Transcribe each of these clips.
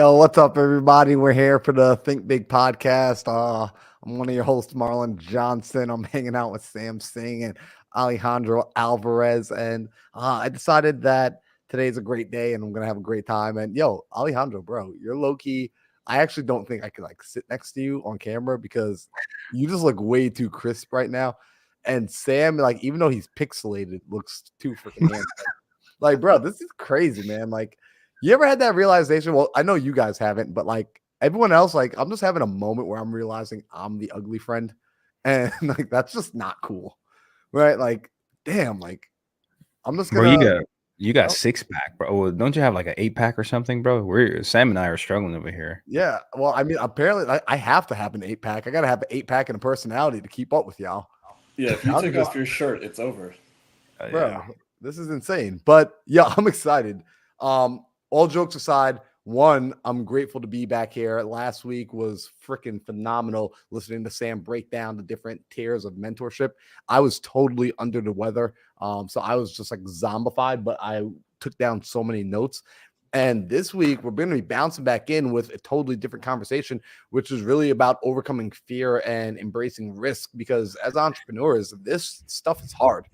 Yo, what's up, everybody? We're here for the Think Big podcast. I'm one of your hosts, Marlon Johnson. I'm hanging out with Sam Singh and Alejandro Alvarez, and I decided that today's a great day, and I'm gonna have a great time. And yo, Alejandro, bro, you're low key. I actually don't think I could like sit next to you on camera because you just look way too crisp right now. And Sam, like, even though he's pixelated, looks too freaking handsome. Like, bro, this is crazy, man. Like, you ever had that realization? Well, I know you guys haven't, but like everyone else, like I'm just having a moment where I'm realizing I'm the ugly friend. And like that's just not cool. Right? Like, damn, like I'm just Bro, gonna you got oh, 6 pack, bro. Well, don't you have like an 8 pack or something, bro? We're Sam and I are struggling over here. yeah. Well, I mean, apparently I have to have an 8 pack. I gotta have an 8 pack and a personality to keep up with y'all. Yeah, if you Y'all take off just your shirt, it's over. Yeah. bro, this is insane. But yeah, I'm excited. All jokes aside, one, I'm grateful to be back here. Last week was freaking phenomenal listening to Sam break down the different tiers of mentorship. I was totally under the weather. So I was just like zombified, but I took down so many notes. And this week, we're going to be bouncing back in with a totally different conversation, which is really about overcoming fear and embracing risk. Because as entrepreneurs, this stuff is hard.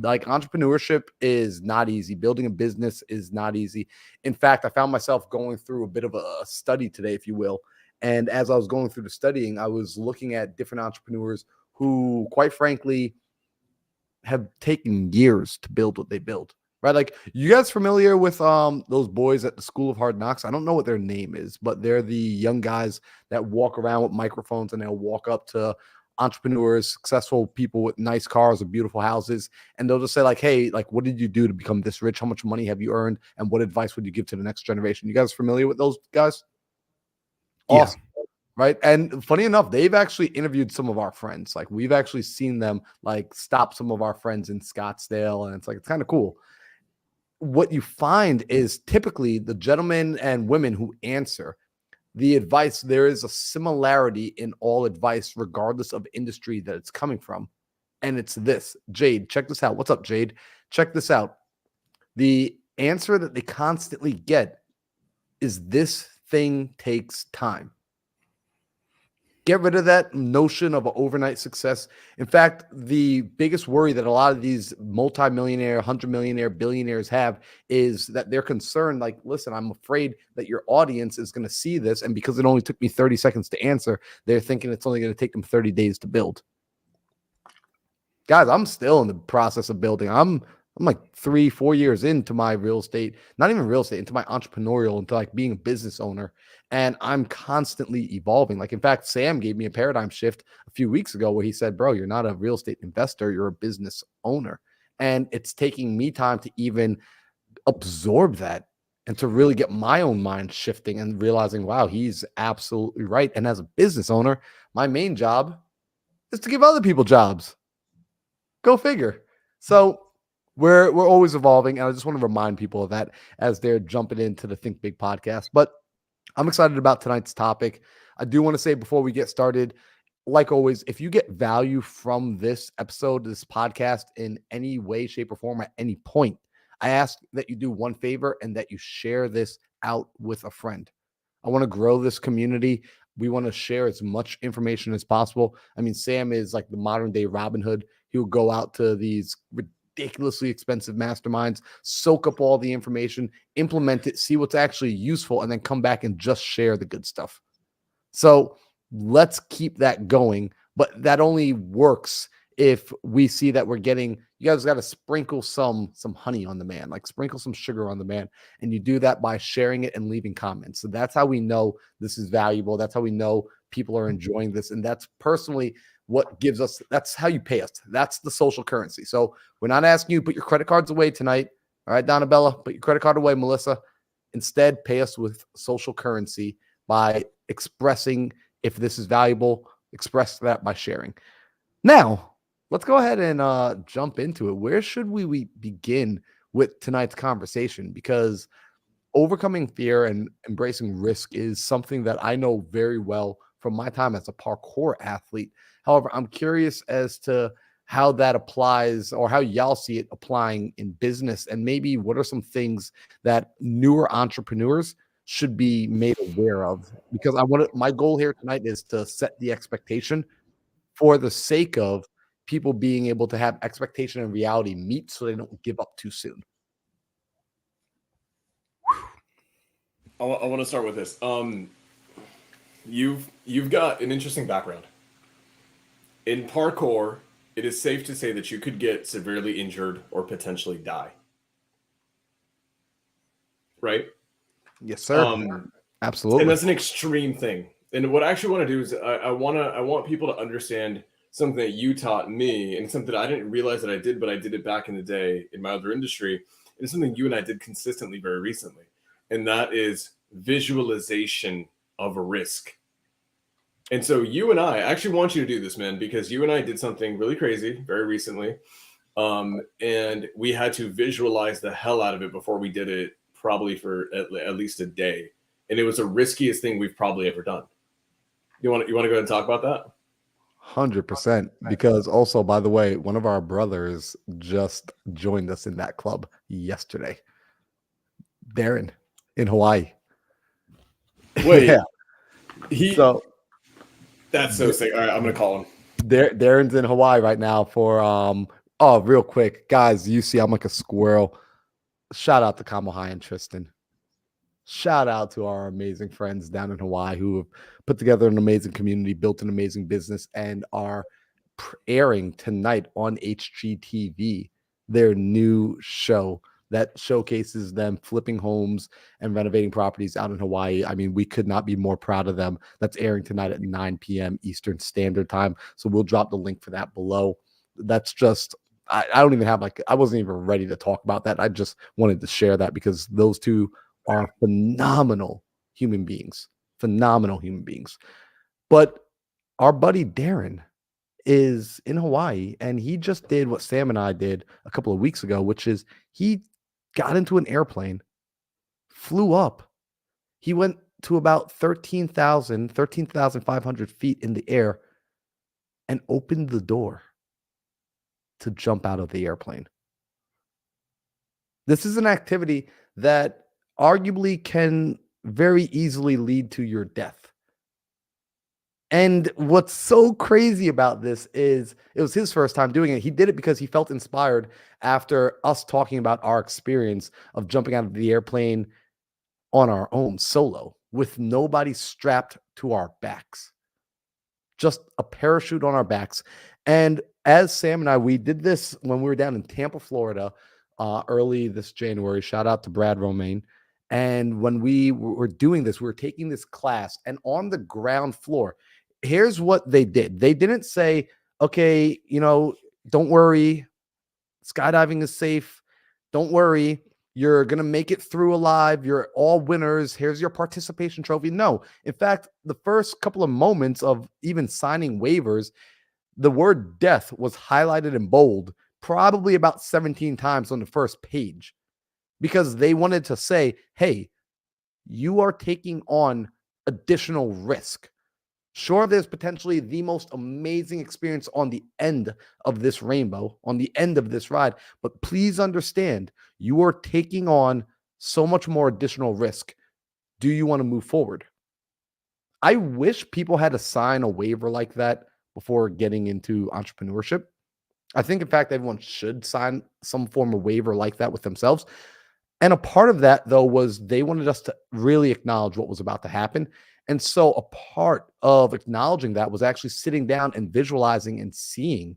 Like entrepreneurship is not easy. Building a business is not easy. In fact, I found myself going through a bit of a study today, if you will. And as I was going through the studying, I was looking at different entrepreneurs who, quite frankly, have taken years to build what they build. Right? Like, you guys familiar with those boys at the School of Hard Knocks? I don't know what their name is, but they're the young guys that walk around with microphones and they'll walk up to entrepreneurs, successful people with nice cars or beautiful houses, and they'll just say like, "Hey, like, what did you do to become this rich? How much money have you earned? And what advice would you give to the next generation?" You guys familiar with those guys? Yeah. Awesome. Right. And funny enough, they've actually interviewed some of our friends. Like, we've actually seen them like stop some of our friends in Scottsdale. And it's like, it's kind of cool. What you find is typically the gentlemen and women who answer the advice, there is a similarity in all advice, regardless of industry that it's coming from. And it's this. Jade, check this out. What's up, Jade? Check this out. The answer that they constantly get is this thing takes time. Get rid of that notion of an overnight success. In fact, the biggest worry that a lot of these multimillionaire, 100 millionaire, billionaires have is that they're concerned, like, listen, I'm afraid that your audience is going to see this. And because it only took me 30 seconds to answer, they're thinking it's only going to take them 30 days to build. Guys, I'm still in the process of building. I'm like 3-4 years into my real estate, not even real estate, into my entrepreneurial, into like being a business owner. And I'm constantly evolving. Like, in fact, Sam gave me a paradigm shift a few weeks ago where he said, bro, you're not a real estate investor, you're a business owner. And it's taking me time to even absorb that and to really get my own mind shifting and realizing, wow, he's absolutely right. And as a business owner, my main job is to give other people jobs. Go figure. So we're always evolving, and I just want to remind people of that as they're jumping into the Think Big podcast. But I'm excited about tonight's topic. I do want to say before we get started, like always, if you get value from this episode, this podcast in any way, shape, or form at any point, I ask that you do one favor and that you share this out with a friend. I want to grow this community. We want to share as much information as possible. I mean, Sam is like the modern day Robin Hood. He'll go out to these ridiculously expensive masterminds, soak up all the information, implement it, see what's actually useful, and then come back and just share the good stuff. So let's keep that going. But that only works if we see that we're getting, you guys got to sprinkle some honey on the man, like sprinkle some sugar on the man. And you do that by sharing it and leaving comments. So that's how we know this is valuable. That's how we know people are enjoying this. And that's personally what gives us, that's how you pay us. That's the social currency. So we're not asking you to put your credit cards away tonight. All right, Donabella, put your credit card away, Melissa. Instead, pay us with social currency by expressing if this is valuable, express that by sharing. Now, let's go ahead and jump into it. Where should we begin with tonight's conversation? Because overcoming fear and embracing risk is something that I know very well from my time as a parkour athlete. However, I'm curious as to how that applies or how y'all see it applying in business, and maybe what are some things that newer entrepreneurs should be made aware of, because my goal here tonight is to set the expectation for the sake of people being able to have expectation and reality meet so they don't give up too soon. I want to start with this. You've got an interesting background. In parkour, it is safe to say that you could get severely injured or potentially die. Right? Yes, sir. And Absolutely. that's an extreme thing. And what I actually want to do is I want people to understand something that you taught me, and something that I didn't realize that I did, but I did it back in the day in my other industry. And it's something you and I did consistently very recently. And that is visualization of a risk. And so you and I actually want you to do this, man, because you and I did something really crazy very recently. And we had to visualize the hell out of it before we did it, probably for at least a day. And it was the riskiest thing we've probably ever done. You want to go ahead and talk about that? 100%. Because also, by the way, one of our brothers just joined us in that club yesterday. Darren in Hawaii. Wait, yeah. So that's so sick. All right, I'm gonna call him. Darren's in Hawaii right now for real quick, guys. You see, I'm like a squirrel. Shout out to Kamohai and Tristan. Shout out to our amazing friends down in Hawaii who have put together an amazing community, built an amazing business, and are airing tonight on HGTV their new show that showcases them flipping homes and renovating properties out in Hawaii. I mean, we could not be more proud of them. That's airing tonight at 9 p.m. Eastern Standard Time. So we'll drop the link for that below. That's just, I don't even have I wasn't even ready to talk about that. I just wanted to share that because those two are phenomenal human beings. But our buddy Darren is in Hawaii, and he just did what Sam and I did a couple of weeks ago, which is he got into an airplane, flew up. He went to about 13,500 feet in the air and opened the door to jump out of the airplane. This is an activity that arguably can very easily lead to your death. And what's so crazy about this is it was his first time doing it. He did it because he felt inspired after us talking about our experience of jumping out of the airplane on our own solo with nobody strapped to our backs, just a parachute on our backs. And as Sam and I, we did this when we were down in Tampa, Florida, early this January. Shout out to Brad Romaine. And when we were doing this, we were taking this class, and on the ground floor, here's what they did. They didn't say, okay, don't worry, skydiving is safe. Don't worry, you're going to make it through alive. You're all winners. Here's your participation trophy. No, in fact, the first couple of moments of even signing waivers, the word death was highlighted in bold probably about 17 times on the first page, because they wanted to say, hey, you are taking on additional risk. Sure, there's potentially the most amazing experience on the end of this rainbow, on the end of this ride, but please understand, you are taking on so much more additional risk. Do you want to move forward? I wish people had to sign a waiver like that before getting into entrepreneurship. I think, in fact, everyone should sign some form of waiver like that with themselves. And a part of that, though, was they wanted us to really acknowledge what was about to happen. And so a part of acknowledging that was actually sitting down and visualizing and seeing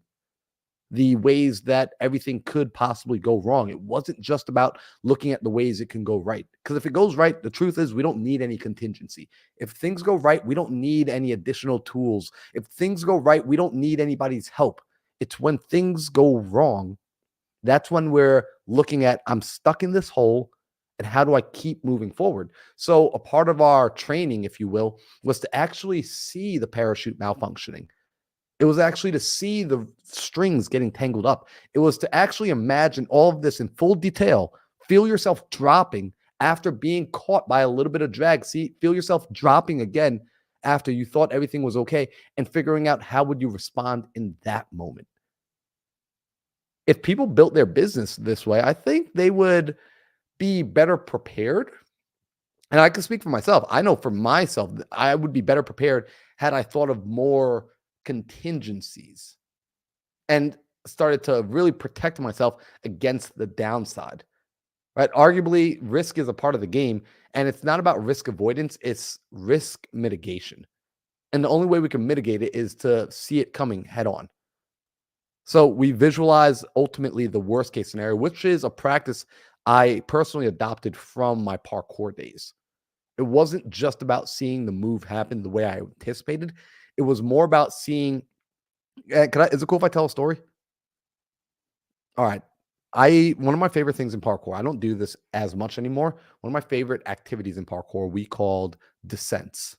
the ways that everything could possibly go wrong. It wasn't just about looking at the ways it can go right. Because if it goes right, the truth is we don't need any contingency. If things go right, we don't need any additional tools. If things go right, we don't need anybody's help. It's when things go wrong, that's when we're looking at, I'm stuck in this hole, and how do I keep moving forward? So a part of our training, if you will, was to actually see the parachute malfunctioning. It was actually to see the strings getting tangled up. It was to actually imagine all of this in full detail. Feel yourself dropping after being caught by a little bit of drag. Feel yourself dropping again after you thought everything was okay, and figuring out how would you respond in that moment. If people built their business this way, I think they would be better prepared And I can speak for myself. I know for myself, I would be better prepared had I thought of more contingencies and started to really protect myself against the downside. Right? Arguably, risk is a part of the game, and it's not about risk avoidance, it's risk mitigation. And the only way we can mitigate it is to see it coming head on. So we visualize ultimately the worst case scenario, which is a practice I personally adopted from my parkour days. It wasn't just about seeing the move happen the way I anticipated. It was more about seeing. Is it cool if I tell a story? All right. One of my favorite things in parkour, I don't do this as much anymore. One of my favorite activities in parkour we called descents.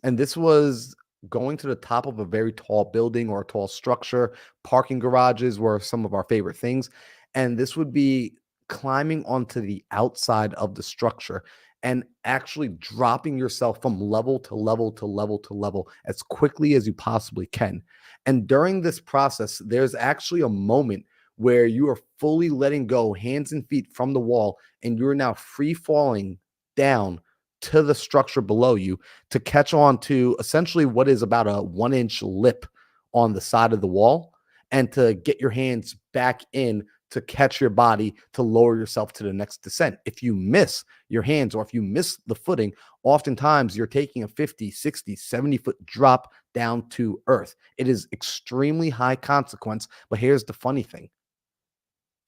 And this was going to the top of a very tall building or a tall structure. Parking garages were some of our favorite things. And this would be climbing onto the outside of the structure and actually dropping yourself from level to level to level to level as quickly as you possibly can. And during this process, there's actually a moment where you are fully letting go, hands and feet from the wall, and you're now free falling down to the structure below you to catch on to essentially what is about a 1-inch lip on the side of the wall and to get your hands back in to catch your body to lower yourself to the next descent. If you miss your hands or if you miss the footing, oftentimes you're taking a 50, 60, 70-foot drop down to earth. It is extremely high consequence, but here's the funny thing.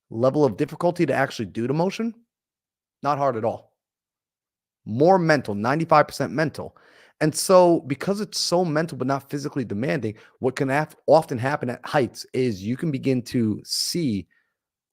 Level of difficulty to actually do the motion, not hard at all. More mental, 95% mental. And so because it's so mental but not physically demanding, what can often happen at heights is you can begin to see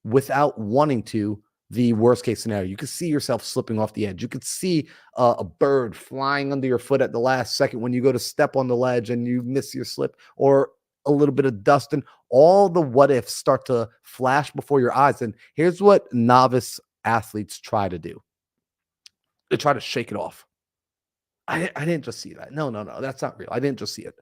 without wanting to the worst case scenario. You could see yourself slipping off the edge. You could see a bird flying under your foot at the last second when you go to step on the ledge and you miss your slip, or a little bit of dust, and all the what ifs start to flash before your eyes. And here's what novice athletes try to do. They try to shake it off. I didn't just see that. No, that's not real. I didn't just see it.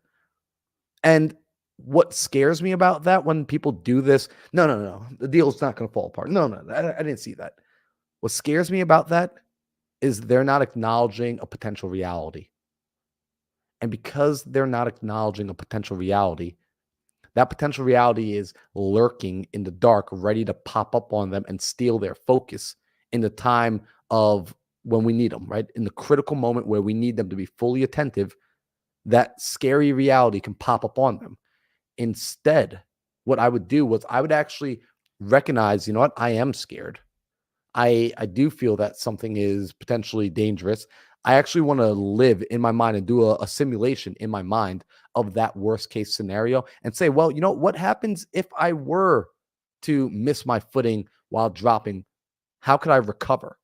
And what scares me about that when people do this, no, the deal's not going to fall apart. No, I didn't see that. What scares me about that is they're not acknowledging a potential reality. And because they're not acknowledging a potential reality, that potential reality is lurking in the dark, ready to pop up on them and steal their focus in the time of when we need them, right? In the critical moment where we need them to be fully attentive, that scary reality can pop up on them. Instead, what I would do was I would actually recognize, you know what, I am scared. I do feel that something is potentially dangerous. I actually want to live in my mind and do a simulation in my mind of that worst case scenario and say, well, you know, what happens if I were to miss my footing while dropping? How could I recover?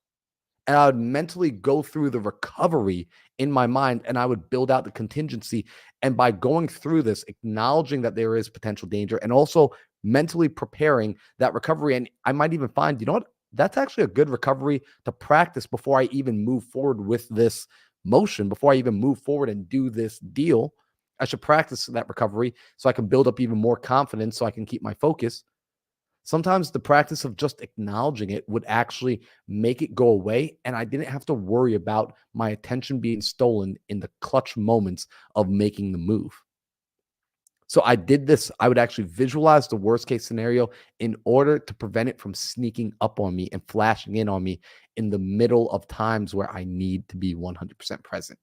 And I would mentally go through the recovery in my mind and I would build out the contingency. And by going through this, acknowledging that there is potential danger and also mentally preparing that recovery. And I might even find, you know what, that's actually a good recovery to practice before I even move forward with this motion, before I even move forward and do this deal. I should practice that recovery so I can build up even more confidence so I can keep my focus. Sometimes the practice of just acknowledging it would actually make it go away. And I didn't have to worry about my attention being stolen in the clutch moments of making the move. So I did this. I would actually visualize the worst case scenario in order to prevent it from sneaking up on me and flashing in on me in the middle of times where I need to be 100% present.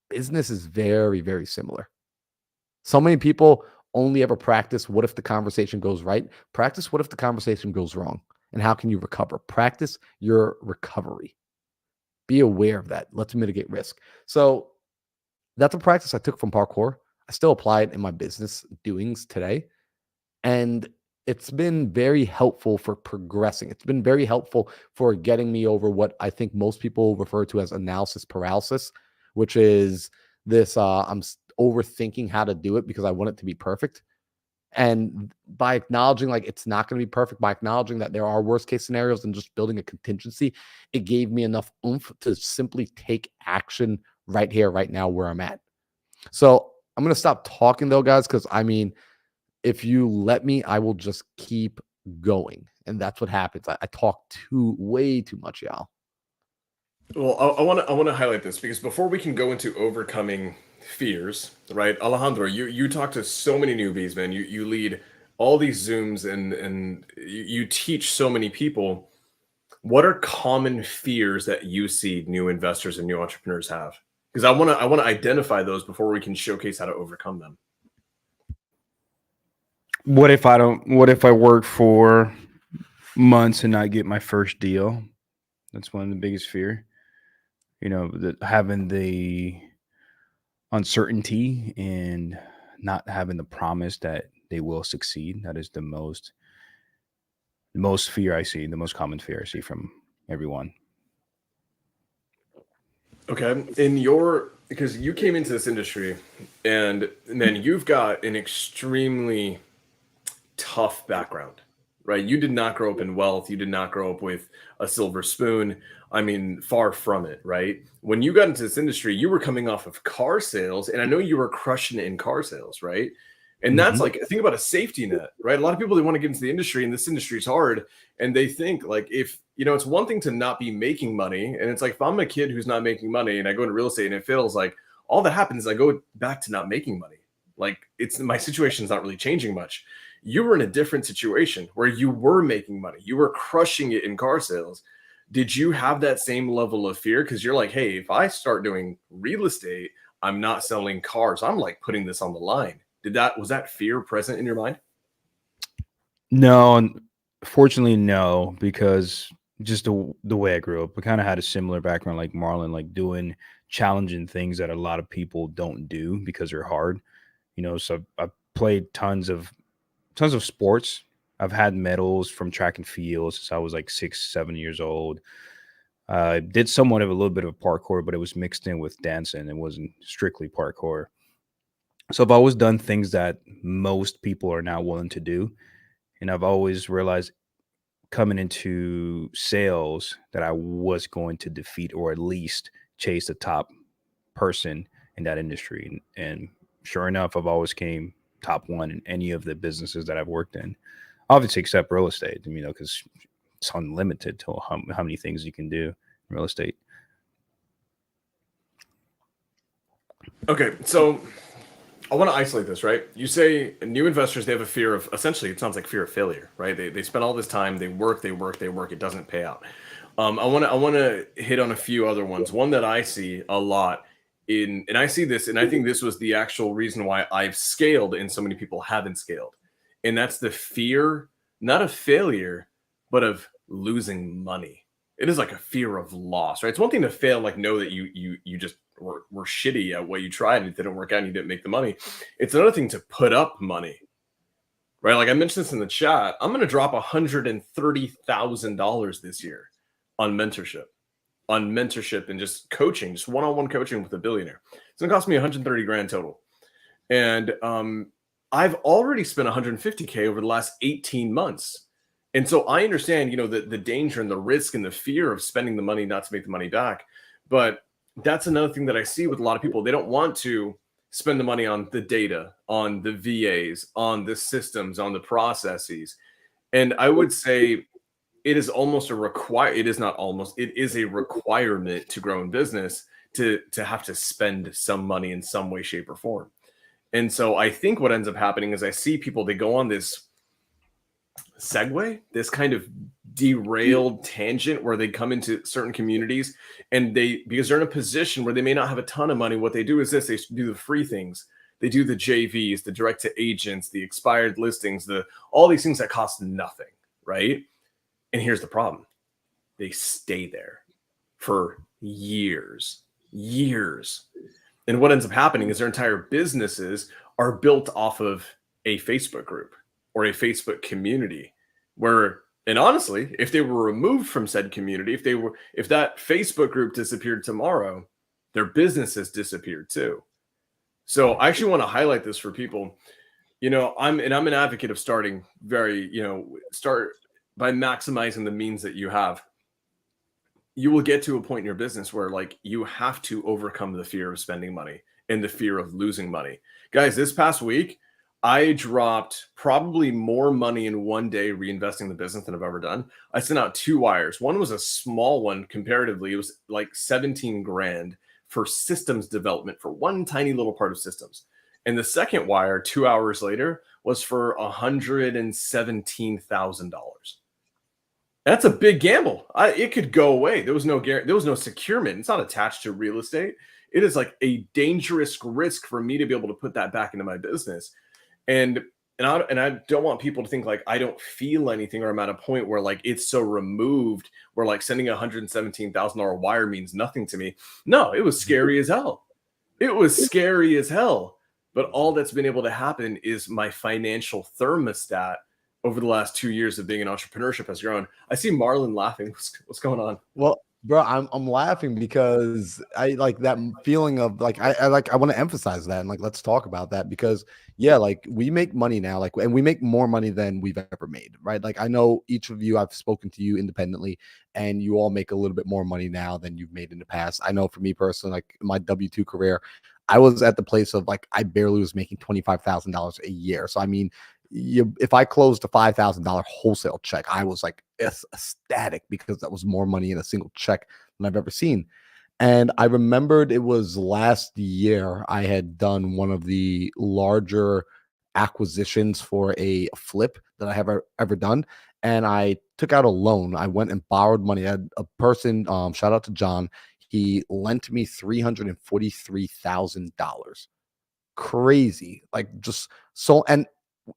Business is very, very similar. So many people only ever practice what if the conversation goes right. Practice what if the conversation goes wrong, and how can you recover? Practice your recovery. Be aware of that. Let's mitigate risk. So that's a practice I took from parkour. I still apply it in my business doings today. And it's been very helpful for progressing. It's been very helpful for getting me over what I think most people refer to as analysis paralysis, which is this I'm overthinking how to do it because I want it to be perfect. And by acknowledging like it's not going to be perfect, by acknowledging that there are worst case scenarios and just building a contingency, it gave me enough oomph to simply take action right here, right now, where I'm at. So I'm going to stop talking though, guys, because I mean, if you let me, I will just keep going. And that's what happens. I talk way too much, y'all. Well, I want to highlight this because before we can go into overcoming fears, right? Alejandro, you talk to so many newbies, man. You lead all these Zooms and you teach so many people. What are common fears that you see new investors and new entrepreneurs have? Because I want to identify those before we can showcase how to overcome them. What if I don't? What if I work for months and not get my first deal? That's one of the biggest fear. Having the uncertainty and not having the promise that they will succeed. That is the most fear I see, the most common fear I see from everyone. Okay. Because you came into this industry and then you've got an extremely tough background, right? You did not grow up in wealth. You did not grow up with a silver spoon. I mean, far from it, right? When you got into this industry, you were coming off of car sales, and I know you were crushing it in car sales, right? And that's Mhm. like, think about a safety net, right? A lot of people, they want to get into the industry, and this industry is hard. And they think, like, if, it's one thing to not be making money. And it's like, if I'm a kid who's not making money and I go into real estate and it fails, like, all that happens is I go back to not making money. Like, it's my situation's not really changing much. You were in a different situation where you were making money, you were crushing it in car sales. Did you have that same level of fear? Because you're like, hey, if I start doing real estate, I'm not selling cars, I'm like putting this on the line. Was that fear present in your mind? No, fortunately, no, because just the way I grew up, I kind of had a similar background like Marlon, like doing challenging things that a lot of people don't do because they're hard. So I played tons of sports. I've had medals from track and field since I was like 6, 7 years old. I did somewhat of a little bit of parkour, but it was mixed in with dancing. It wasn't strictly parkour. So I've always done things that most people are now willing to do. And I've always realized coming into sales that I was going to defeat or at least chase the top person in that industry. And sure enough, I've always came top one in any of the businesses that I've worked in. Obviously, except real estate, because it's unlimited to how many things you can do in real estate. Okay, so I want to isolate this, right? You say new investors, they have a fear of, essentially, it sounds like fear of failure, right? They spend all this time, they work, they work, they work, it doesn't pay out. I want to hit on a few other ones. One that I see a lot and I see this, and I think this was the actual reason why I've scaled and so many people haven't scaled. And that's the fear, not of failure, but of losing money. It is like a fear of loss, right? It's one thing to fail, like know that you just were shitty at what you tried and it didn't work out and you didn't make the money. It's another thing to put up money, right? Like I mentioned this in the chat. I'm going to drop $130,000 this year on mentorship and just coaching, just one-on-one coaching with a billionaire. It's going to cost me 130 grand total. And I've already spent 150K over the last 18 months. And so I understand, the danger and the risk and the fear of spending the money not to make the money back. But that's another thing that I see with a lot of people. They don't want to spend the money on the data, on the VAs, on the systems, on the processes. And I would say it is almost it is not almost, it is a requirement to grow in business to have to spend some money in some way, shape, or form. And so I think what ends up happening is I see people, they go on this segue, this kind of derailed tangent where they come into certain communities and because they're in a position where they may not have a ton of money, what they do is this: they do the free things. They do the JVs, the direct to agents, the expired listings, all these things that cost nothing, right? And here's the problem. They stay there for years. And what ends up happening is their entire businesses are built off of a Facebook group or a Facebook community and honestly, if they were removed from said community, if that Facebook group disappeared tomorrow, their businesses disappeared too. So I actually want to highlight this for people. I'm an advocate of starting start by maximizing the means that you have. You will get to a point in your business where like you have to overcome the fear of spending money and the fear of losing money. Guys, this past week, I dropped probably more money in one day reinvesting the business than I've ever done. I sent out 2 wires. One was a small one comparatively. It was like 17 grand for systems development for one tiny little part of systems. And the second wire 2 hours later was for $117,000. That's a big gamble. It could go away. There was no there was no securement. It's not attached to real estate. It is like a dangerous risk for me to be able to put that back into my business. And I don't want people to think like I don't feel anything or I'm at a point where like it's so removed where like sending $117,000 wire means nothing to me. No, it was scary as hell. It was scary as hell. But all that's been able to happen is my financial thermostat over the last 2 years of being in entrepreneurship has grown. I see Marlon laughing. What's going on? Well, bro, I'm laughing because I like that feeling of like I like I want to emphasize that and like let's talk about that because yeah, like we make money now, like and we make more money than we've ever made, right? Like I know each of you, I've spoken to you independently, and you all make a little bit more money now than you've made in the past. I know for me personally, like my W-2 career, I was at the place of like I barely was making $25,000 a year. So I mean, if I closed a $5,000 wholesale check, I was like ecstatic because that was more money in a single check than I've ever seen. And I remembered it was last year I had done one of the larger acquisitions for a flip that I have ever done. And I took out a loan. I went and borrowed money. I had a person, shout out to John, he lent me $343,000. Crazy. Like just so, and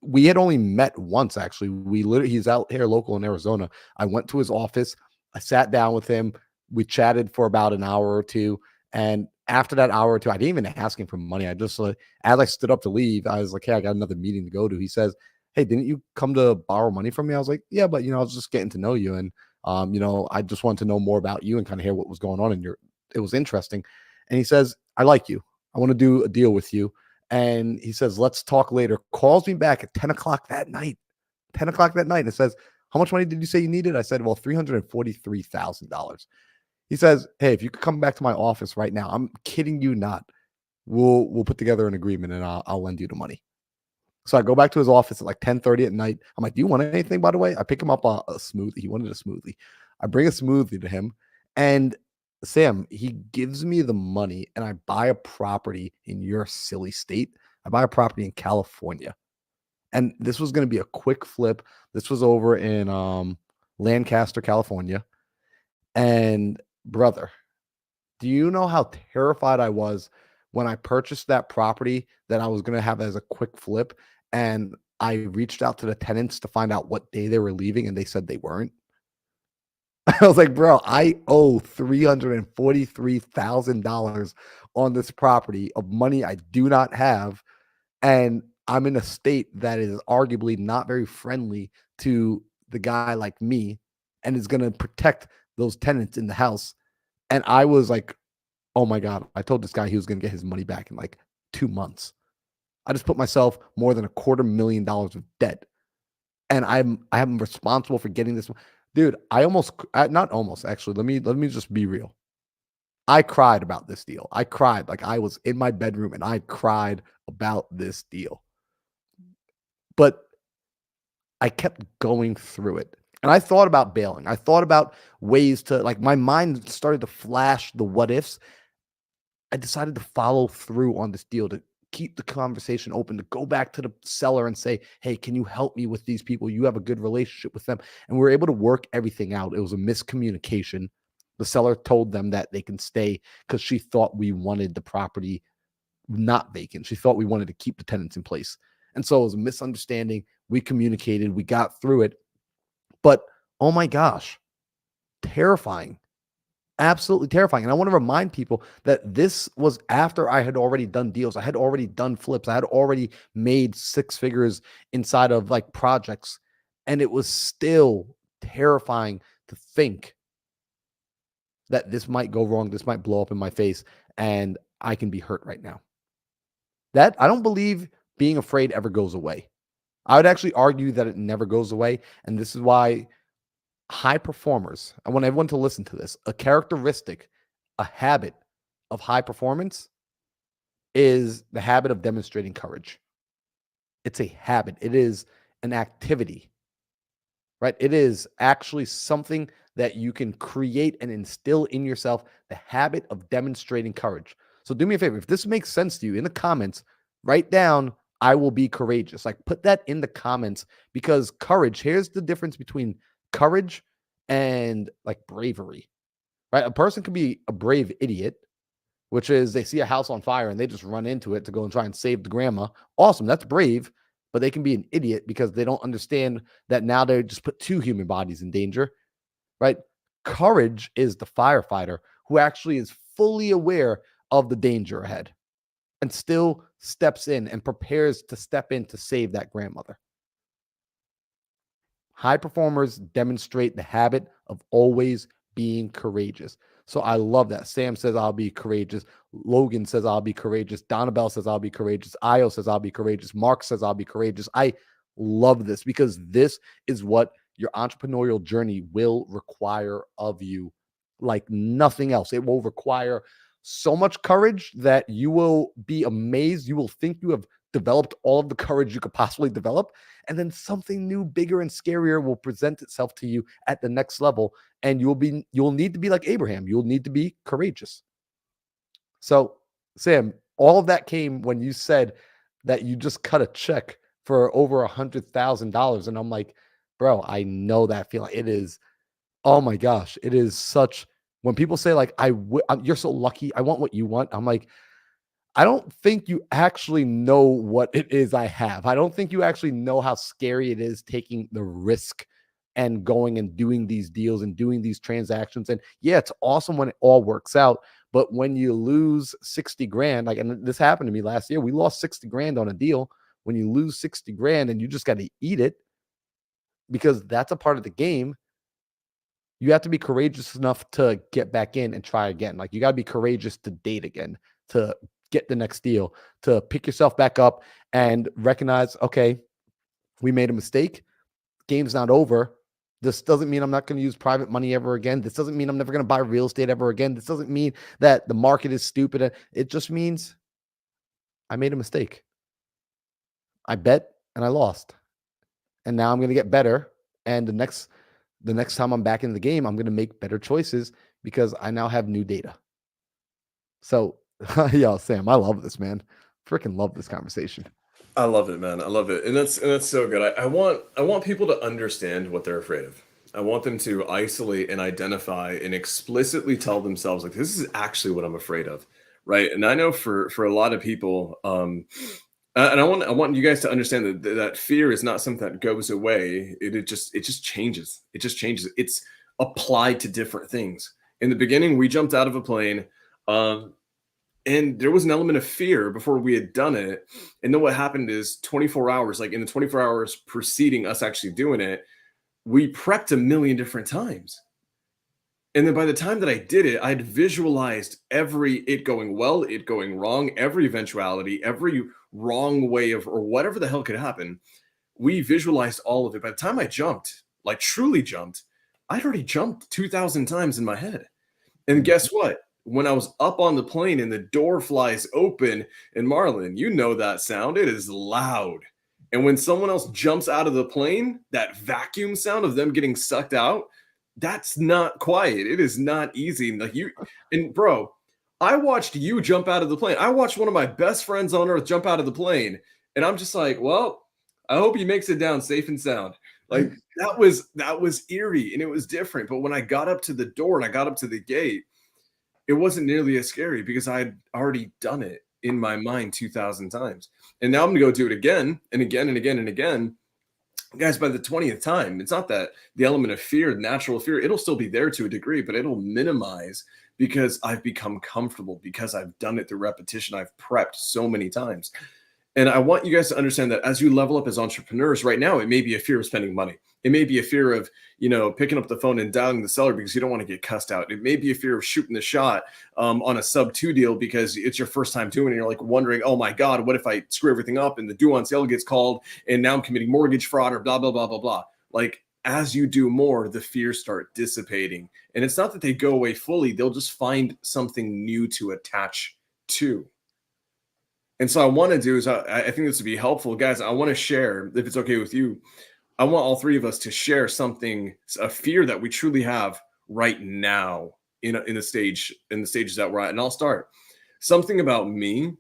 we had only met once actually. We literally he's out here local in Arizona. I went to his office. I sat down with him. We chatted for about an hour or two. And after that hour or two, I didn't even ask him for money. I just as I stood up to leave, I was like, hey, I got another meeting to go to. He says, hey, didn't you come to borrow money from me? I was like, yeah, but I was just getting to know you. And I just wanted to know more about you and kind of hear what was going on. And it was interesting. And he says, I like you. I want to do a deal with you. And he says, let's talk later. Calls me back at 10 o'clock that night. 10 o'clock that night. And it says, how much money did you say you needed? I said, well, $343,000. He says, hey, if you could come back to my office right now, I'm kidding you not. We'll put together an agreement and I'll lend you the money. So I go back to his office at like 10:30 at night. I'm like, do you want anything, by the way? I pick him up a smoothie. He wanted a smoothie. I bring a smoothie to him. And Sam, he gives me the money and I buy a property in your silly state. I buy a property in California. And this was going to be a quick flip. This was over in Lancaster, California. And brother, do you know how terrified I was when I purchased that property that I was going to have as a quick flip? And I reached out to the tenants to find out what day they were leaving, and they said they weren't. I was like, bro, I owe $343,000 on this property of money I do not have. And I'm in a state that is arguably not very friendly to the guy like me and is going to protect those tenants in the house. And I was like, oh my God, I told this guy he was going to get his money back in like 2 months. I just put myself more than $250,000 of debt. And I'm responsible for getting this. Dude, I almost, not almost actually. Let me just be real. I cried about this deal. I cried like I was in my bedroom and I cried about this deal. But I kept going through it. And I thought about bailing. I thought about ways to, like, my mind started to flash the what ifs. I decided to follow through on this deal, to keep the conversation open, to go back to the seller and say, hey, can you help me with these people? You have a good relationship with them. And we were able to work everything out. It was a miscommunication. The seller told them that they can stay because she thought we wanted the property not vacant. She thought we wanted to keep the tenants in place. And so it was a misunderstanding. We communicated, we got through it. But oh my gosh, terrifying. Absolutely terrifying. And I want to remind people that this was after I had already done deals. I had already done flips. I had already made 6 figures inside of like projects. And it was still terrifying to think that this might go wrong. This might blow up in my face and I can be hurt right now. That I don't believe being afraid ever goes away. I would actually argue that it never goes away. And this is why high performers, I want everyone to listen to this, a characteristic, a habit of high performance is the habit of demonstrating courage. It's a habit. It is an activity, right? It is actually something that you can create and instill in yourself, the habit of demonstrating courage. So do me a favor. If this makes sense to you in the comments, write down, I will be courageous. Like put that in the comments because courage, here's the difference between courage and like bravery, right? A person can be a brave idiot, which is they see a house on fire and they just run into it to go and try and save the grandma. Awesome. That's brave. But they can be an idiot because they don't understand that now they just put two human bodies in danger, right? Courage is the firefighter who actually is fully aware of the danger ahead and still steps in and prepares to step in to save that grandmother. High performers demonstrate the habit of always being courageous. So I love that. Sam says, I'll be courageous. Logan says, I'll be courageous. Donabelle says, I'll be courageous. Io says, I'll be courageous. Mark says, I'll be courageous. I love this because this is what your entrepreneurial journey will require of you like nothing else. It will require so much courage that you will be amazed. You will think you have developed all of the courage you could possibly develop. And then something new, bigger, and scarier will present itself to you at the next level. And you'll need to be like Abraham. You'll need to be courageous. So, Sam, all of that came when you said that you just cut a check for over $100,000. And I'm like, bro, I know that feeling. It is, oh my gosh, it is such, when people say like, you're so lucky, I want what you want. I'm like, I don't think you actually know what it is I have. I don't think you actually know how scary it is taking the risk and going and doing these deals and doing these transactions. And yeah, it's awesome when it all works out. But when you lose 60 grand, like, and this happened to me last year, we lost 60 grand on a deal. When you lose 60 grand and you just got to eat it because that's a part of the game, you have to be courageous enough to get back in and try again. Like you got to be courageous to date again, to get the next deal, to pick yourself back up and recognize, okay, we made a mistake. Game's not over. This doesn't mean I'm not going to use private money ever again. This doesn't mean I'm never going to buy real estate ever again. This doesn't mean that the market is stupid. It just means I made a mistake. I bet and I lost. And now I'm going to get better. And the next time I'm back in the game, I'm going to make better choices because I now have new data. So, yo, Sam, I love this, man. Freaking love this conversation. I love it, man. I love it, and that's so good. I want people to understand what they're afraid of. I want them to isolate and identify and explicitly tell themselves like this is actually what I'm afraid of, right? And I know for a lot of people, and I want you guys to understand that fear is not something that goes away. It just changes. It just changes. It's applied to different things. In the beginning, we jumped out of a plane. And there was an element of fear before we had done it. And then what happened is 24 hours, like in the 24 hours preceding us actually doing it, we prepped a million different times. And then by the time that I did it, I'd visualized it going well, it going wrong, every eventuality, every wrong way of, or whatever the hell could happen. We visualized all of it. By the time I jumped, like truly jumped, I'd already jumped 2,000 times in my head. And guess what? When I was up on the plane and the door flies open, and Marlon, you know that sound, it is loud. And when someone else jumps out of the plane, that vacuum sound of them getting sucked out, that's not quiet. It is not easy. Like and bro, I watched you jump out of the plane. I watched one of my best friends on earth jump out of the plane. And I'm just like, well, I hope he makes it down safe and sound. Like that was eerie and it was different. But when I got up to the door and I got up to the gate, it wasn't nearly as scary because I'd already done it in my mind 2,000 times. And now I'm going to go do it again and again and again and again. Guys, by the 20th time, it's not that the element of fear, natural fear, it'll still be there to a degree, but it'll minimize because I've become comfortable, because I've done it through repetition. I've prepped so many times. And I want you guys to understand that as you level up as entrepreneurs right now, it may be a fear of spending money. It may be a fear of, picking up the phone and dialing the seller because you don't want to get cussed out. It may be a fear of shooting the shot on a sub-2 deal because it's your first time doing it. You're like wondering, oh my God, what if I screw everything up and the due on sale gets called and now I'm committing mortgage fraud or blah, blah, blah, blah, blah. Like as you do more, the fears start dissipating. And it's not that they go away fully. They'll just find something new to attach to. And so I want to do is I think this would be helpful, guys. I want to share, if it's okay with you, I want all three of us to share something, a fear that we truly have right now in the stages that we're at. And I'll start. Something about me,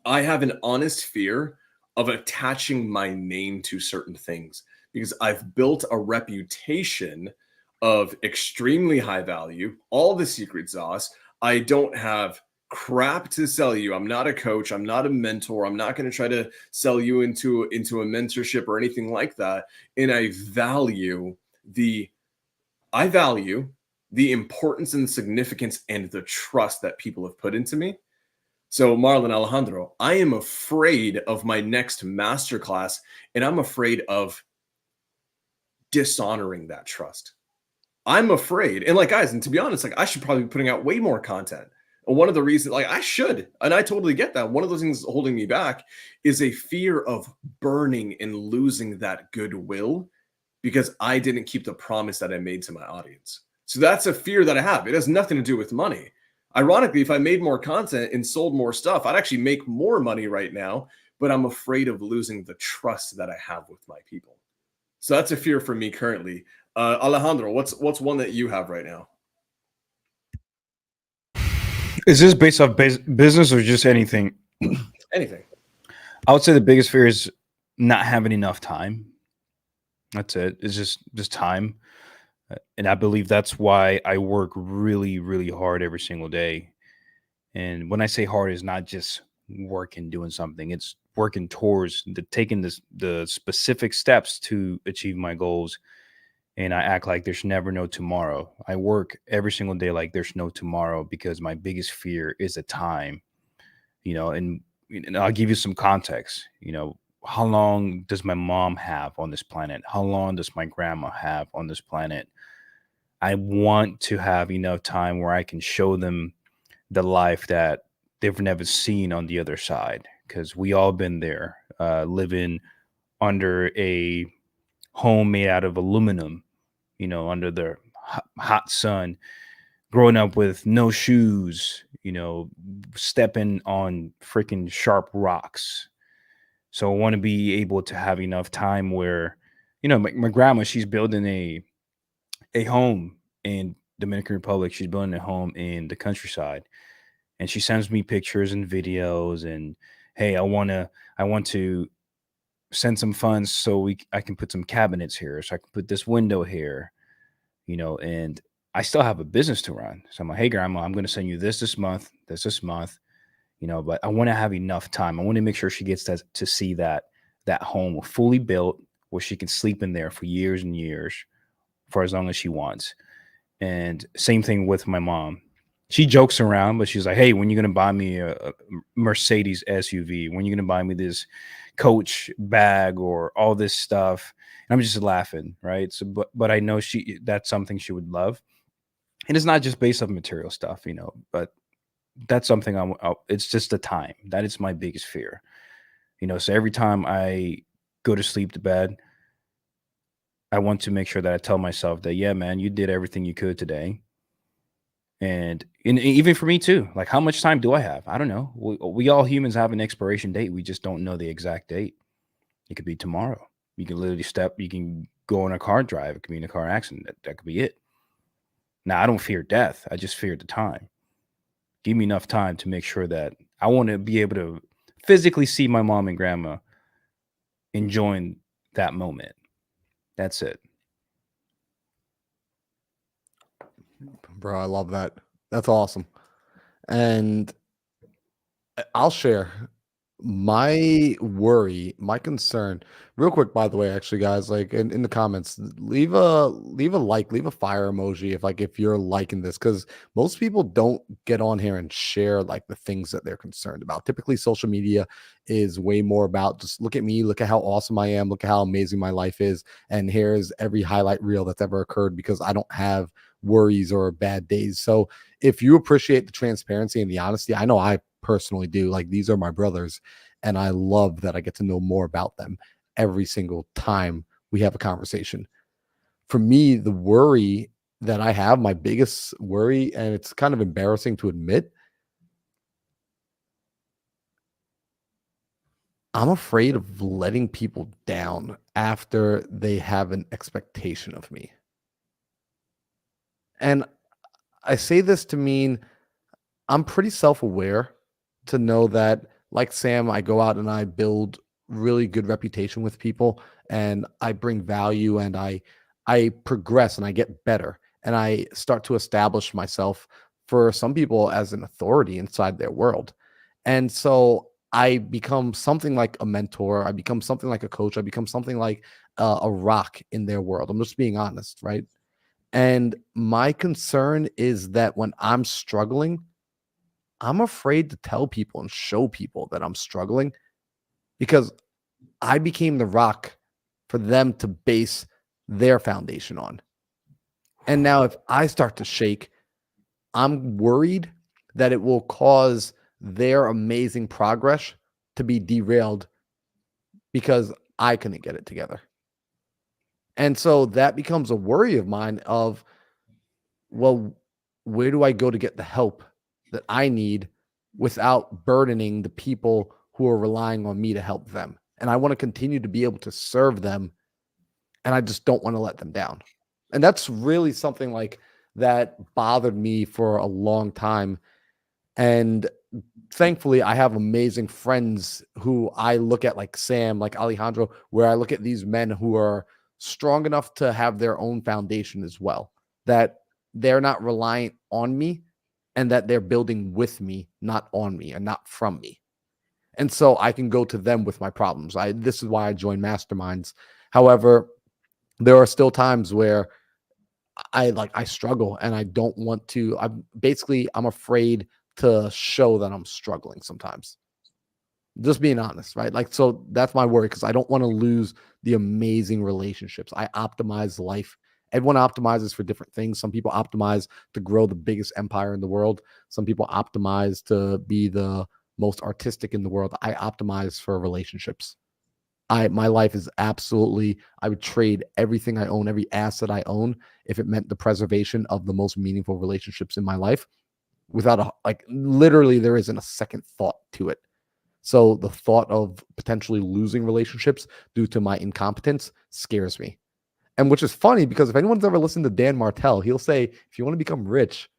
I have an honest fear of attaching my name to certain things because I've built a reputation of extremely high value, all the secret sauce. I don't have crap to sell you. I'm not a coach. I'm not a mentor. I'm not going to try to sell you into a mentorship or anything like that. And I value the importance and the significance and the trust that people have put into me. So, Marlon, Alejandro, I am afraid of my next masterclass, and I'm afraid of dishonoring that trust. I'm afraid. And like, guys, and to be honest, like I should probably be putting out way more content. And one of the reasons, like I should, and I totally get that. One of those things holding me back is a fear of burning and losing that goodwill because I didn't keep the promise that I made to my audience. So that's a fear that I have. It has nothing to do with money. Ironically, if I made more content and sold more stuff, I'd actually make more money right now, but I'm afraid of losing the trust that I have with my people. So that's a fear for me currently. Alejandro, what's one that you have right now? Is this based off business or just anything? Anything. I would say the biggest fear is not having enough time. That's it. It's just time. And I believe that's why I work really, really hard every single day. And when I say hard, it's not just working, doing something. It's working towards taking the specific steps to achieve my goals. And I act like there's never no tomorrow. I work every single day like there's no tomorrow because my biggest fear is the time, and I'll give you some context. How long does my mom have on this planet? How long does my grandma have on this planet? I want to have enough time where I can show them the life that they've never seen on the other side, because we all been there, living under a home made out of aluminum, under the hot sun, growing up with no shoes, stepping on freaking sharp rocks. So I want to be able to have enough time where, my grandma, she's building a home in Dominican Republic. She's building a home in the countryside, and she sends me pictures and videos. And hey, I want to send some funds so I can put some cabinets here, so I can put this window here, and I still have a business to run. So I'm like, hey, grandma, I'm going to send you this month, this month, but I want to have enough time. I want to make sure she gets to see that home fully built where she can sleep in there for years and years, for as long as she wants. And same thing with my mom. She jokes around, but she's like, hey, when are you going to buy me a Mercedes SUV? When are you going to buy me this Coach bag or all this stuff? And I'm just laughing, right? So, but I know that's something she would love. And it's not just based on material stuff, but that's something it's just the time. That is my biggest fear. So every time I go to sleep to bed, I want to make sure that I tell myself that, yeah, man, you did everything you could today. And even for me too, like, how much time do I have? I don't know. We all humans have an expiration date. We just don't know the exact date. It could be tomorrow. You can literally you can go on a car drive. It could be in a car accident. That could be it. Now, I don't fear death. I just fear the time. Give me enough time to make sure that I want to be able to physically see my mom and grandma enjoying that moment. That's it. Bro, I love that. That's awesome. And I'll share my worry, my concern real quick. By the way, actually, guys, like in the comments, leave a like, leave a fire emoji if you're liking this, because most people don't get on here and share like the things that they're concerned about. Typically social media is way more about just look at me, look at how awesome I am, look at how amazing my life is, and here's every highlight reel that's ever occurred, because I don't have worries or bad days. So if you appreciate the transparency and the honesty, I know I personally do. Like, these are my brothers, and I love that I get to know more about them every single time we have a conversation. For me, the worry that I have, my biggest worry, and it's kind of embarrassing to admit, I'm afraid of letting people down after they have an expectation of me. And I say this to mean I'm pretty self-aware to know that, like Sam, I go out and I build really good reputation with people, and I bring value, and I progress and I get better, and I start to establish myself for some people as an authority inside their world. And so I become something like a mentor. I become something like a coach. I become something like a rock in their world. I'm just being honest, right? And my concern is that when I'm struggling, I'm afraid to tell people and show people that I'm struggling because I became the rock for them to base their foundation on. And now if I start to shake, I'm worried that it will cause their amazing progress to be derailed because I couldn't get it together. And so that becomes a worry of mine of, well, where do I go to get the help that I need without burdening the people who are relying on me to help them? And I want to continue to be able to serve them, and I just don't want to let them down. And that's really something like that bothered me for a long time. And thankfully, I have amazing friends who I look at, like Sam, like Alejandro, where I look at these men who are strong enough to have their own foundation as well, that they're not reliant on me and that they're building with me, not on me and not from me. And so I can go to them with my problems. This is why I join masterminds. However, there are still times where I struggle and I don't want to. I'm afraid to show that I'm struggling sometimes. Just being honest, right? Like, so that's my worry because I don't want to lose the amazing relationships. I optimize life. Everyone optimizes for different things. Some people optimize to grow the biggest empire in the world. Some people optimize to be the most artistic in the world. I optimize for relationships. My life is absolutely, I would trade everything I own, every asset I own, if it meant the preservation of the most meaningful relationships in my life without literally there isn't a second thought to it. So the thought of potentially losing relationships due to my incompetence scares me. And which is funny because if anyone's ever listened to Dan Martell, he'll say, if you want to become rich,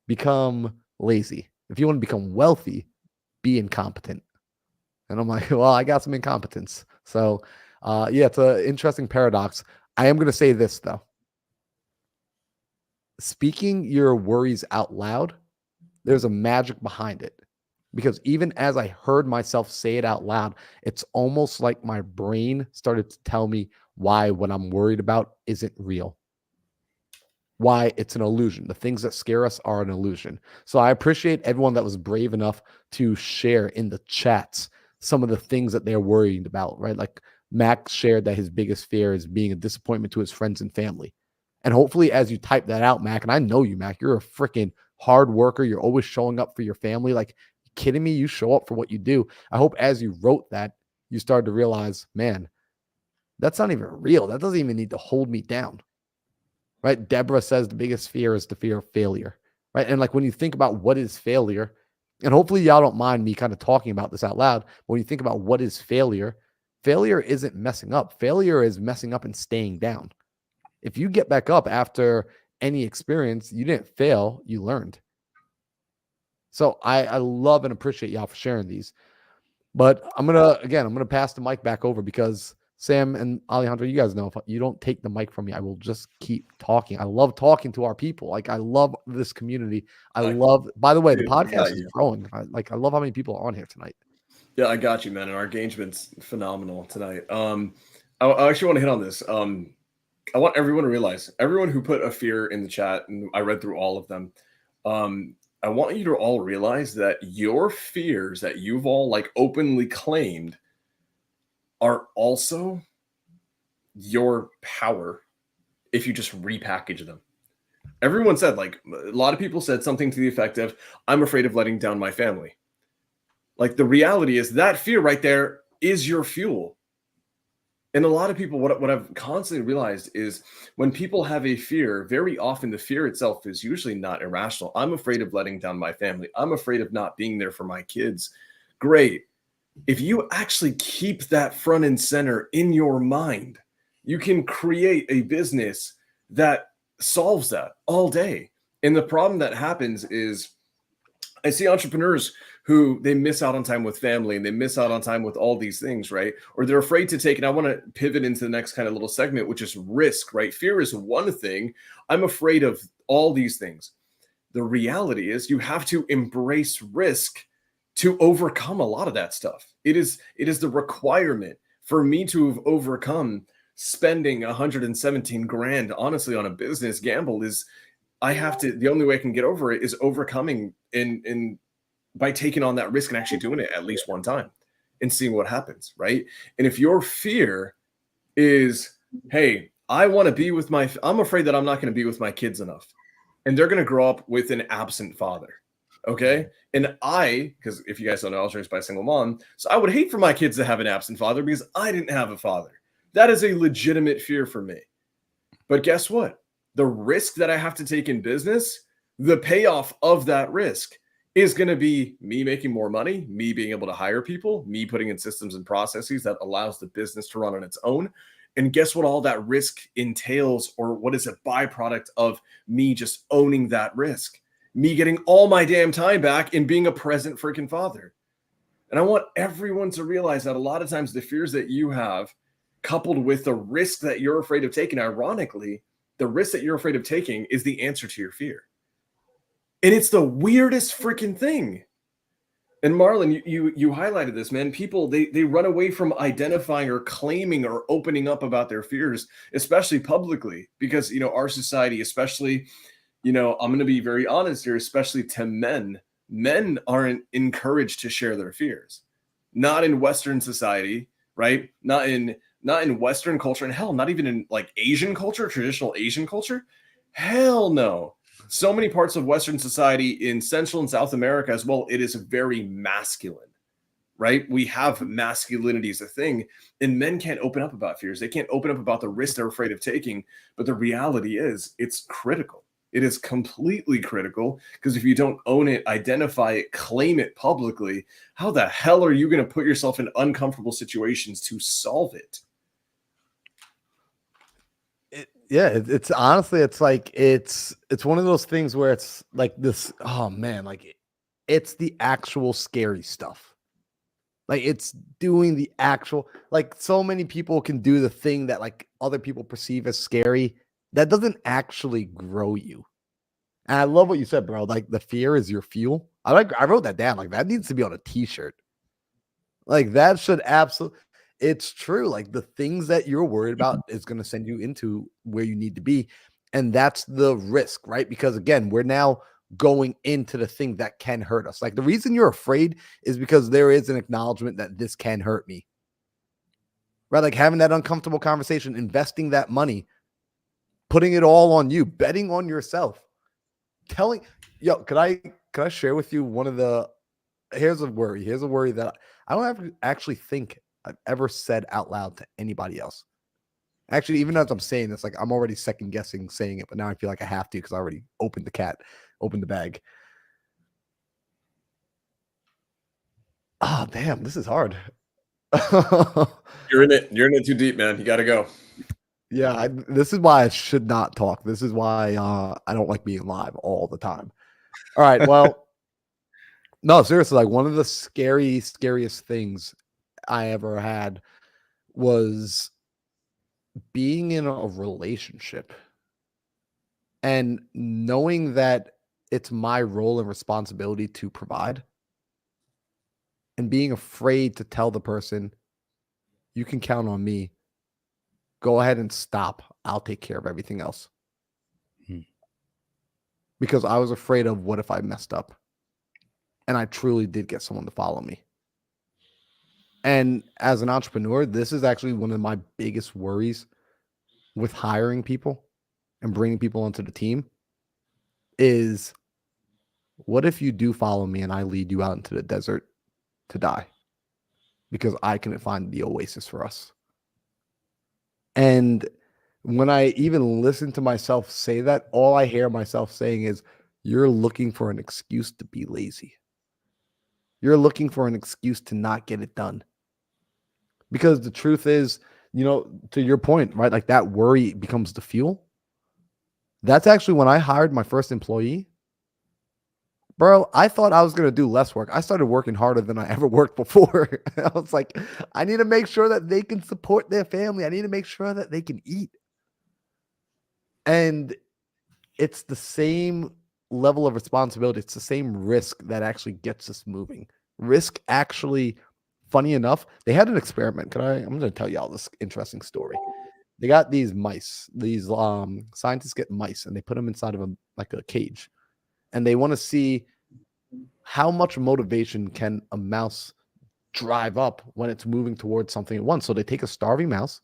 become lazy. If you want to become wealthy, be incompetent. And I'm like, well, I got some incompetence. So, yeah, it's an interesting paradox. I am going to say this, though. Speaking your worries out loud, there's a magic behind it. Because even as I heard myself say it out loud, it's almost like my brain started to tell me why what I'm worried about isn't real. Why it's an illusion. The things that scare us are an illusion. So I appreciate everyone that was brave enough to share in the chats some of the things that they're worried about, right? Like Max shared that his biggest fear is being a disappointment to his friends and family. And hopefully as you type that out, Mac, and I know you, Mac, you're a freaking hard worker. You're always showing up for your family. Like, kidding me? You show up for what you do. I hope as you wrote that, you started to realize, man, that's not even real. That doesn't even need to hold me down. Right? Deborah says the biggest fear is the fear of failure. Right? And like when you think about what is failure, and hopefully y'all don't mind me kind of talking about this out loud, but when you think about what is failure, failure isn't messing up. Failure is messing up and staying down. If you get back up after any experience, you didn't fail, you learned. So I love and appreciate y'all for sharing these. But I'm gonna pass the mic back over because Sam and Alejandro, you guys know if you don't take the mic from me, I will just keep talking. I love talking to our people. Like, I love this community. By the way, the podcast is growing. I love how many people are on here tonight. Yeah, I got you, man. And our engagement's phenomenal tonight. I actually want to hit on this. I want everyone to realize, everyone who put a fear in the chat, and I read through all of them. I want you to all realize that your fears that you've all like openly claimed are also your power if you just repackage them. Everyone said, like, a lot of people said something to the effect of, I'm afraid of letting down my family. Like, the reality is that fear right there is your fuel. And a lot of people, what I've constantly realized is when people have a fear, very often the fear itself is usually not irrational. I'm afraid of letting down my family. I'm afraid of not being there for my kids. Great. If you actually keep that front and center in your mind, you can create a business that solves that all day. And the problem that happens is I see entrepreneurs who they miss out on time with family and they miss out on time with all these things, right? Or they're afraid to take, and I want to pivot into the next kind of little segment, which is risk, right? Fear is one thing. I'm afraid of all these things. The reality is you have to embrace risk to overcome a lot of that stuff. It is the requirement for me to have overcome spending 117 grand honestly on a business gamble is I have to, the only way I can get over it is overcoming in by taking on that risk and actually doing it at least one time and seeing what happens, right? And if your fear is, hey, I want to be with I'm afraid that I'm not going to be with my kids enough. And they're going to grow up with an absent father. Okay. And because if you guys don't know, I was raised by a single mom. So I would hate for my kids to have an absent father because I didn't have a father. That is a legitimate fear for me. But guess what? The risk that I have to take in business, the payoff of that risk is going to be me making more money, me being able to hire people, me putting in systems and processes that allows the business to run on its own. And guess what all that risk entails, or what is a byproduct of me just owning that risk? Me getting all my damn time back and being a present freaking father. And I want everyone to realize that a lot of times the fears that you have, coupled with the risk that you're afraid of taking, ironically, the risk that you're afraid of taking is the answer to your fear. And it's the weirdest freaking thing. And Marlon, you highlighted this, man. People, they run away from identifying or claiming or opening up about their fears, especially publicly, because, our society, especially, I'm going to be very honest here, especially to men aren't encouraged to share their fears. Not in Western society, right? Not in Western culture, and hell, not even in like Asian culture, traditional Asian culture. Hell no. So many parts of Western society in Central and South America as well, it is very masculine, right? We have masculinity as a thing, and men can't open up about fears. They can't open up about the risk they're afraid of taking. But the reality is it's critical. It is completely critical, because if you don't own it, identify it, claim it publicly, how the hell are you going to put yourself in uncomfortable situations to solve it? It's honestly, it's like it's one of those things where it's like this. Oh man, like it's the actual scary stuff. Like it's doing the actual, like so many people can do the thing that like other people perceive as scary. That doesn't actually grow you. And I love what you said, bro. Like the fear is your fuel. I wrote that down. Like that needs to be on a t-shirt. Like that should absolutely. It's true. Like the things that you're worried about is going to send you into where you need to be. And that's the risk, right? Because again, we're now going into the thing that can hurt us. Like the reason you're afraid is because there is an acknowledgement that this can hurt me. Right? Like having that uncomfortable conversation, investing that money, putting it all on you, betting on yourself, could I share with you one of the, here's a worry that I don't ever actually think I've ever said out loud to anybody else. Actually, even as I'm saying this, like I'm already second guessing saying it, but now I feel like I have to because I already opened the bag. Oh, damn, this is hard. You're in it too deep, man. You got to go. Yeah, this is why I should not talk. This is why I don't like being live all the time. All right, well, no, seriously, like one of the scariest things I ever had was being in a relationship and knowing that it's my role and responsibility to provide, and being afraid to tell the person, you can count on me. Go ahead and stop. I'll take care of everything else. Because I was afraid of what if I messed up? And I truly did get someone to follow me. And as an entrepreneur, this is actually one of my biggest worries with hiring people and bringing people onto the team is, what if you do follow me and I lead you out into the desert to die? Because I couldn't find the oasis for us. And when I even listen to myself say that, all I hear myself saying is, you're looking for an excuse to be lazy. you're looking for an excuse to not get it done. Because the truth is, to your point, right? Like that worry becomes the fuel. That's actually when I hired my first employee. Bro, I thought I was going to do less work. I started working harder than I ever worked before. I was like, I need to make sure that they can support their family. I need to make sure that they can eat. And it's the same level of responsibility. It's the same risk that actually gets us moving. Risk actually, funny enough, they had an experiment. I'm going to tell y'all this interesting story. They got these mice. These scientists get mice and they put them inside of a cage. And they want to see how much motivation can a mouse drive up when it's moving towards something at once. So they take a starving mouse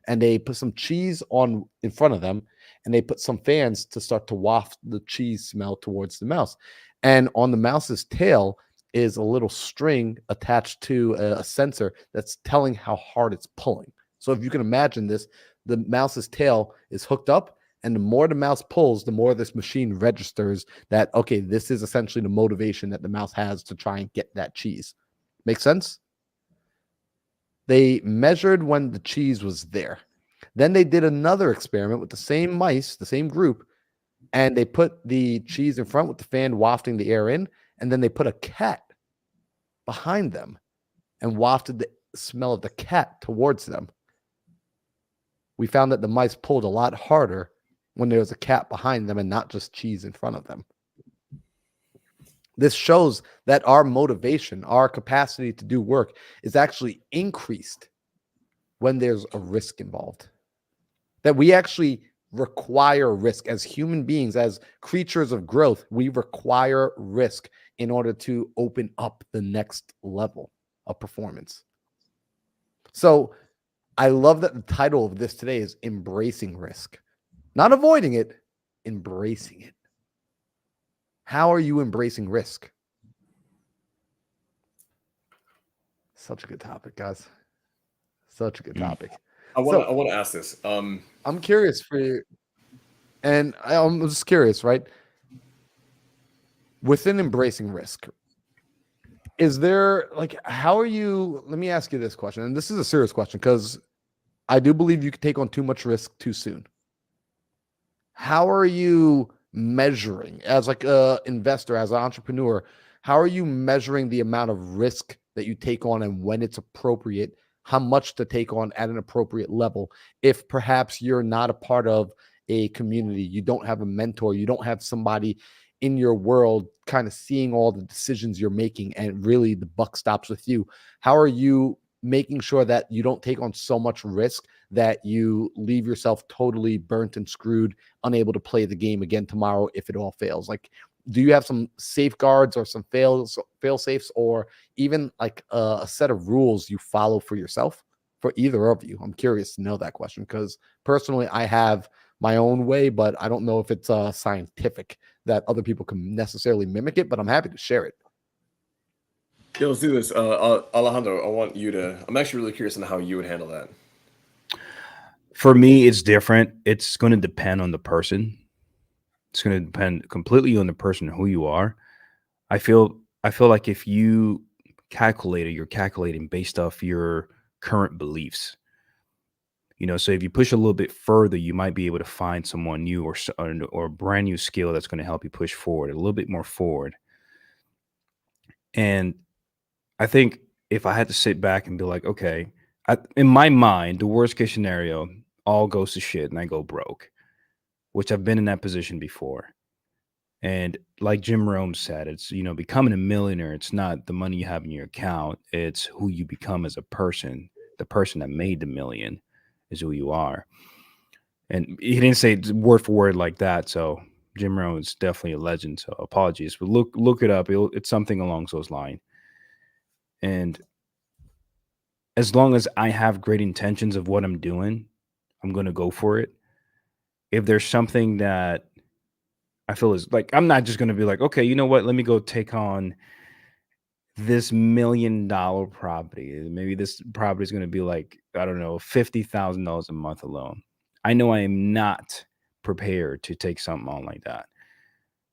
and they put some cheese in front of them, and they put some fans to start to waft the cheese smell towards the mouse. And on the mouse's tail is a little string attached to a sensor that's telling how hard it's pulling. So if you can imagine this, the mouse's tail is hooked up, and the more the mouse pulls, the more this machine registers that, okay, this is essentially the motivation that the mouse has to try and get that cheese. Make sense? They measured when the cheese was there. Then they did another experiment with the same mice, the same group, and they put the cheese in front with the fan wafting the air in, and then they put a cat behind them and wafted the smell of the cat towards them. We found that the mice pulled a lot harder when there was a cat behind them and not just cheese in front of them. This shows that our motivation, our capacity to do work is actually increased when there's a risk involved. That we actually require risk as human beings, as creatures of growth. We require risk in order to open up the next level of performance. So I love that the title of this today is Embracing Risk. Not avoiding it, embracing it. How are you embracing risk? Such a good topic, guys. Such a good topic. I want to ask this. I'm curious for you, and I'm just curious, right? Within embracing risk, is there how are you? Let me ask you this question, and this is a serious question because I do believe you can take on too much risk too soon. How are you measuring as a investor, as an entrepreneur? How are you measuring the amount of risk that you take on and when it's appropriate? How much to take on at an appropriate level? If perhaps you're not a part of a community, you don't have a mentor, you don't have somebody in your world kind of seeing all the decisions you're making, and really the buck stops with you. How are you making sure that you don't take on so much risk that you leave yourself totally burnt and screwed, unable to play the game again tomorrow if it all fails? Do you have some safeguards or some fail safes, or even a set of rules you follow for yourself, for either of you? I'm curious to know that question because personally I have my own way, but I don't know if it's scientific that other people can necessarily mimic it, but I'm happy to share it. Yeah, let's do this. Alejandro, I'm actually really curious on how you would handle that. For me, it's different. It's going to depend on the person. It's going to depend completely on the person, who you are. I feel like if you you're calculating based off your current beliefs. So if you push a little bit further, you might be able to find someone new or a brand new skill that's going to help you push forward a little bit more forward. And I think if I had to sit back and be like, okay, in my mind, the worst case scenario, all goes to shit and I go broke, which I've been in that position before. And like Jim Rome said, it's, becoming a millionaire. It's not the money you have in your account. It's who you become as a person. The person that made the million is who you are. And he didn't say word for word like that. So Jim Rome is definitely a legend. So apologies, but look it up. It's something along those lines. And as long as I have great intentions of what I'm doing, I'm going to go for it. If there's something that I feel is I'm not just going to be like, okay, you know what? Let me go take on this $1 million property. Maybe this property is going to be I don't know, $50,000 a month alone. I know I am not prepared to take something on like that.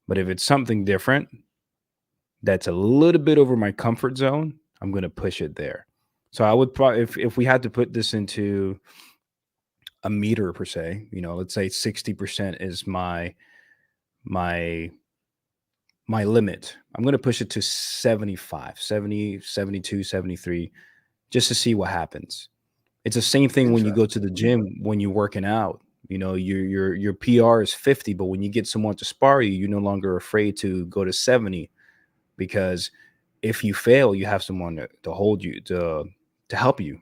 But if it's something different, that's a little bit over my comfort zone, I'm going to push it there. So I would probably, if we had to put this into a meter per se, let's say 60% is my my limit. I'm going to push it to 75, 70, 72, 73, just to see what happens. It's the same thing when you go to the gym, when you're working out. Your PR is 50, but when you get someone to spar you, you're no longer afraid to go to 70, because if you fail, you have someone to hold you, to help you.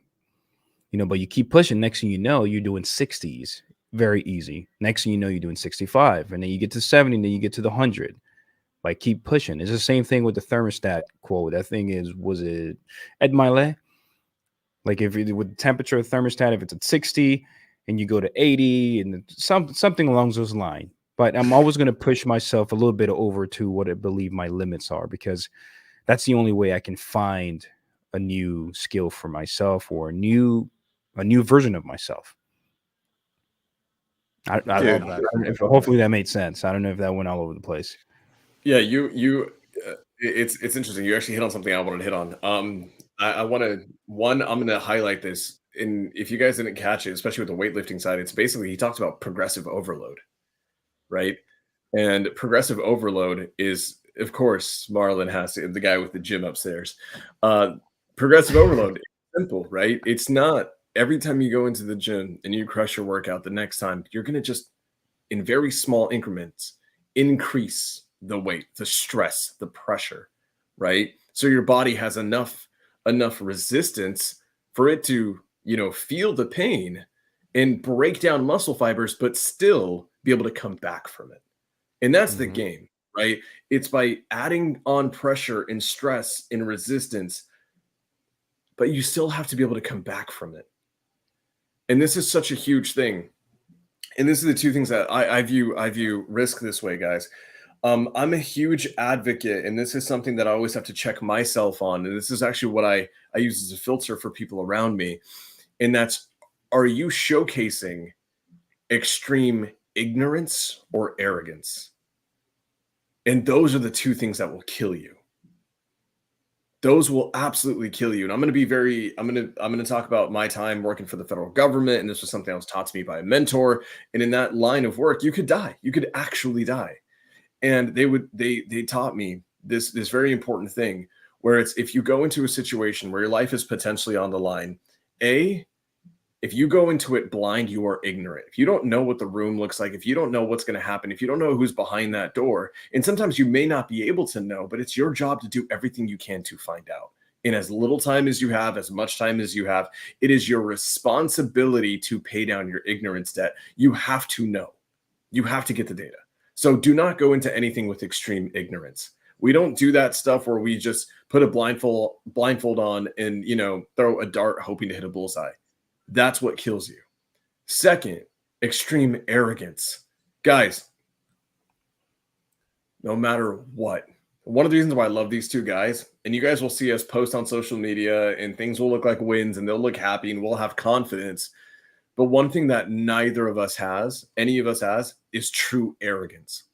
But you keep pushing. Next thing you know, you're doing 60s, very easy. Next thing you know, you're doing 65, and then you get to 70, and then you get to the 100. Like, keep pushing. It's the same thing with the thermostat quote. That thing was it Ed Milet? Like, if you with the temperature of the thermostat, if it's at 60 and you go to 80 and something along those lines. But I'm always going to push myself a little bit over to what I believe my limits are, because that's the only way I can find a new skill for myself, or a new version of myself. Hopefully that made sense. I don't know if that went all over the place. Yeah, it's interesting. You actually hit on something I wanted to hit on. I want to I'm going to highlight this, and if you guys didn't catch it, especially with the weightlifting side, it's basically, he talks about progressive overload, right? And progressive overload is, of course, Marlon has the guy with the gym upstairs. Progressive overload is simple, right? It's not every time you go into the gym and you crush your workout, the next time you're going to just, in very small increments, increase the weight, the stress, the pressure, right? So your body has enough resistance for it to, feel the pain and break down muscle fibers, but still be able to come back from it. And that's the game, right? It's by adding on pressure and stress and resistance, but you still have to be able to come back from it. And this is such a huge thing. And this is the two things that I view risk this way, guys. I'm a huge advocate, and this is something that I always have to check myself on. And this is actually what I use as a filter for people around me. And that's, are you showcasing extreme ignorance or arrogance? And those are the two things that will kill you. Those will absolutely kill you. And I'm going to talk about my time working for the federal government. And this was something that was taught to me by a mentor. And in that line of work, you could die. You could actually die. And they taught me this very important thing, where it's, if you go into a situation where your life is potentially on the line, if you go into it blind, you are ignorant. If you don't know what the room looks like, if you don't know what's going to happen, if you don't know who's behind that door, and sometimes you may not be able to know, but it's your job to do everything you can to find out. In as little time as you have, as much time as you have, it is your responsibility to pay down your ignorance debt. You have to know. You have to get the data. So do not go into anything with extreme ignorance. We don't do that stuff where we just put a blindfold on and, throw a dart hoping to hit a bullseye. That's what kills you. Second, extreme arrogance. Guys, no matter what, one of the reasons why I love these two guys, and you guys will see us post on social media and things will look like wins and they'll look happy and we'll have confidence. But one thing that neither of us has, any of us has, is true arrogance.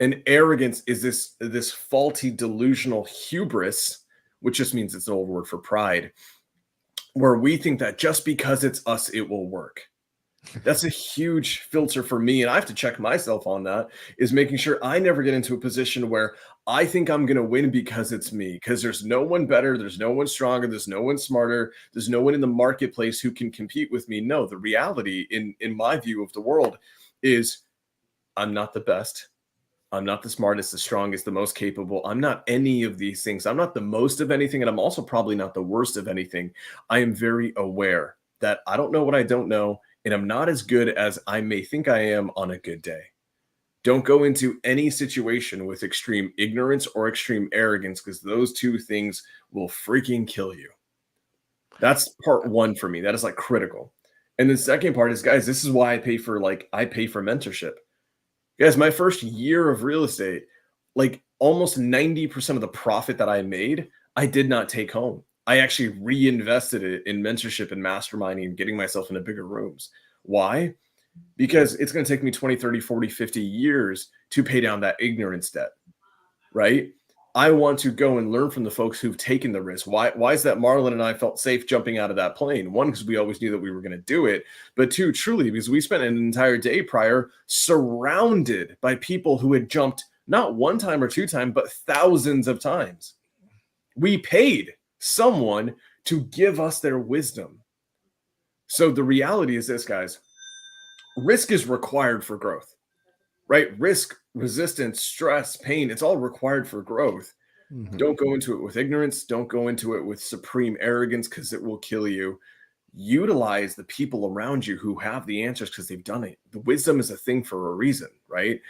And arrogance is this faulty, delusional hubris, which just means it's an old word for pride, where we think that just because it's us, it will work. That's a huge filter for me. And I have to check myself on that, is making sure I never get into a position where I think I'm going to win because it's me, because there's no one better. There's no one stronger. There's no one smarter. There's no one in the marketplace who can compete with me. No, the reality in my view of the world is I'm not the best. I'm not the smartest, the strongest, the most capable. I'm not any of these things. I'm not the most of anything. And I'm also probably not the worst of anything. I am very aware that I don't know what I don't know. And I'm not as good as I may think I am on a good day. Don't go into any situation with extreme ignorance or extreme arrogance, because those two things will freaking kill you. That's part one for me. That is like critical. And the second part is, guys, this is why I pay for mentorship. Guys, my first year of real estate, like almost 90% of the profit that I made, I did not take home. I actually reinvested it in mentorship and masterminding and getting myself into bigger rooms. Why? Because it's going to take me 20, 30, 40, 50 years to pay down that ignorance debt, right? I want to go and learn from the folks who've taken the risk. Why is that Marlon and I felt safe jumping out of that plane? One, because we always knew that we were going to do it. But two, truly, because we spent an entire day prior surrounded by people who had jumped not one time or two times, but thousands of times. We paid someone to give us their wisdom. So the reality is this, guys. Risk is required for growth, right? Risk, resistance, stress, pain, it's all required for growth. Mhm. Don't go into it with ignorance. Don't go into it with supreme arrogance because it will kill you. Utilize the people around you who have the answers because they've done it. The wisdom is a thing for a reason, right?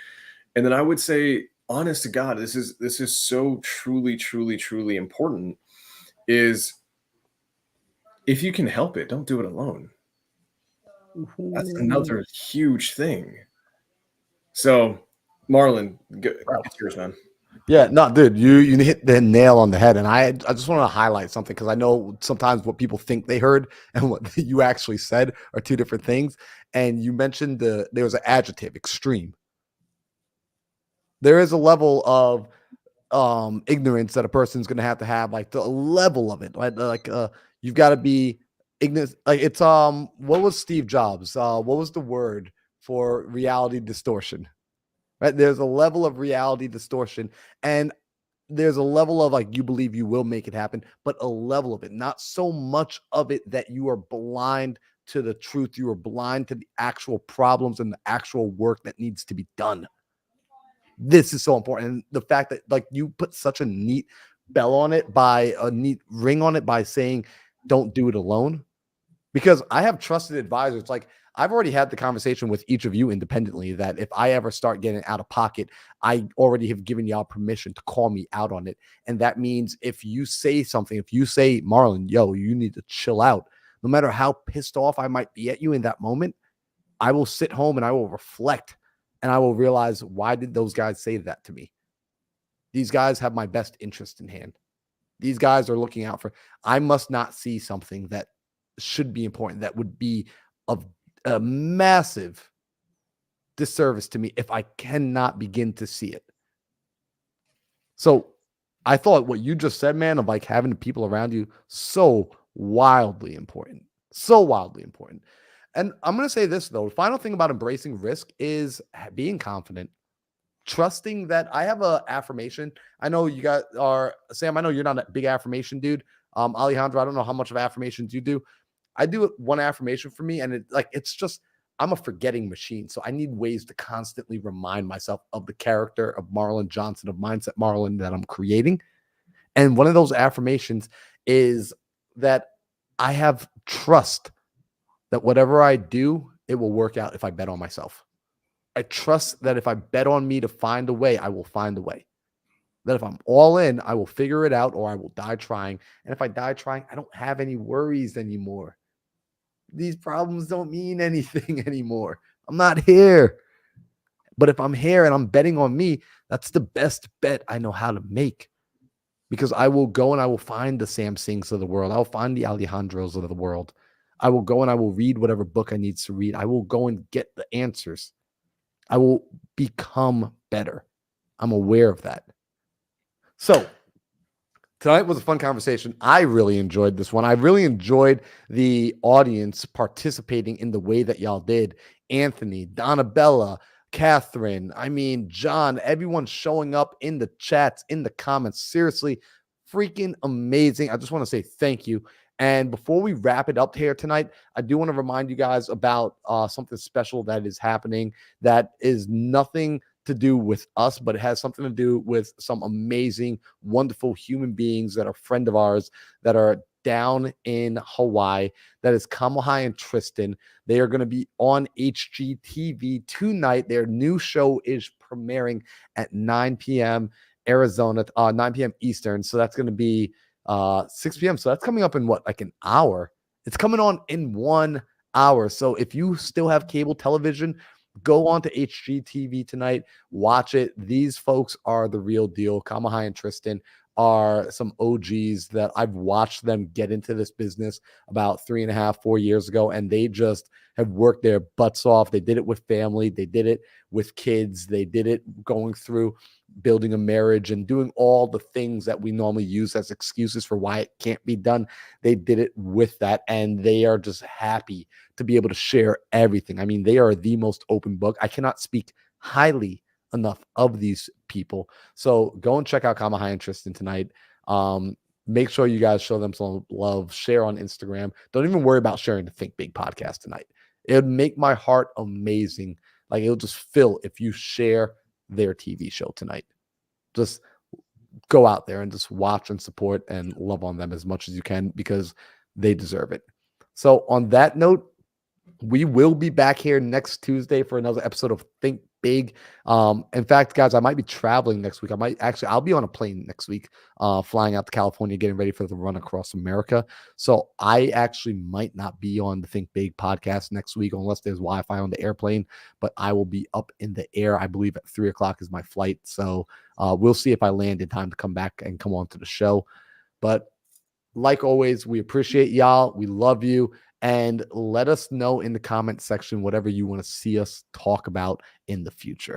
And then I would say, honest to God, this is so truly, truly, truly important, is if you can help it, don't do it alone. That's another huge thing. So, Marlon, it's yours, man. Yeah, no, dude, you hit the nail on the head, and I just want to highlight something because I know sometimes what people think they heard and what you actually said are two different things. And you mentioned there was an adjective, extreme. There is a level of ignorance that a person's going to have, like the level of it, right? Like you've got to be ignorant. Like it's what was Steve Jobs? What was the word for reality distortion? Right? There's a level of reality distortion, and there's a level of like you believe you will make it happen, but a level of it, not so much of it that you are blind to the truth. You are blind to the actual problems and the actual work that needs to be done. This is so important. And the fact that like you put such a neat bell on it, by a neat ring on it, by saying don't do it alone. Because I have trusted advisors. Like I've already had the conversation with each of you independently that if I ever start getting out of pocket, I already have given y'all permission to call me out on it. And that means if you say something, if you say, Marlon, yo, you need to chill out, no matter how pissed off I might be at you in that moment, I will sit home and I will reflect and I will realize, why did those guys say that to me? These guys have my best interest in hand. These guys are looking out for, I must not see something that should be important, that would be of a massive disservice to me if I cannot begin to see it. So I thought what you just said, man, of like having the people around you, so wildly important. So wildly important. And I'm going to say this, though. The final thing about embracing risk is being confident, trusting that I have a affirmation. I know you got Sam, I know you're not a big affirmation dude. Alejandro, I don't know how much of affirmations you do. I do one affirmation for me, and it's just, I'm a forgetting machine. So I need ways to constantly remind myself of the character of Marlon Johnson, of Mindset Marlon, that I'm creating. And one of those affirmations is that I have trust that whatever I do, it will work out if I bet on myself. I trust that if I bet on me to find a way, I will find a way. That if I'm all in, I will figure it out, or I will die trying. And if I die trying, I don't have any worries anymore. These problems don't mean anything anymore. I'm not here. But if I'm here and I'm betting on me, that's the best bet I know how to make. Because I will go and I will find the Samsings of the world. I'll find the Alejandros of the world. I will go and I will read whatever book I need to read. I will go and get the answers. I will become better. I'm aware of that. So tonight was a fun conversation. I really enjoyed this one. I really enjoyed the audience participating in the way that y'all did. Anthony, Donabella, Catherine, John, everyone showing up in the chats, in the comments. Seriously, freaking amazing. I just want to say thank you. And before we wrap it up here tonight, I do want to remind you guys about something special that is happening that is nothing to do with us, but it has something to do with some amazing, wonderful human beings that are friend of ours that are down in Hawaii. That is Kamahai and Tristan. They are going to be on HGTV tonight. Their new show is premiering at 9 p.m. Arizona, 9 p.m. Eastern. So that's going to be 6 p.m. So that's coming up in like an hour. It's coming on in 1 hour. So if you still have cable television, go on to HGTV tonight, watch it. These folks are the real deal. Kamahai and Tristan are some OGs that I've watched them get into this business about 3.5, 4 years ago, and they just have worked their butts off. They did it with family, they did it with kids, they did it going through building a marriage and doing all the things that we normally use as excuses for why it can't be done. They did it with that, and they are just happy to be able to share everything. I mean, they are the most open book. I cannot speak highly enough of these people. So go and check out Kama and Tristan tonight. Make sure you guys show them some love, share on Instagram. Don't even worry about sharing the Think Big podcast tonight. It would make my heart amazing. Like, it'll just fill if you share their TV show tonight. Just go out there and just watch and support and love on them as much as you can, because they deserve it. So on that note, we will be back here next Tuesday for another episode of Think Big. In fact, guys, I might be traveling next week. I'll be on a plane next week, flying out to California, getting ready for the run across America. So I actually might not be on the Think Big podcast next week unless there's Wi-Fi on the airplane, but I will be up in the air. I believe at 3:00 is my flight. So we'll see if I land in time to come back and come on to the show. But like always, we appreciate y'all. We love you. And let us know in the comment section whatever you want to see us talk about in the future.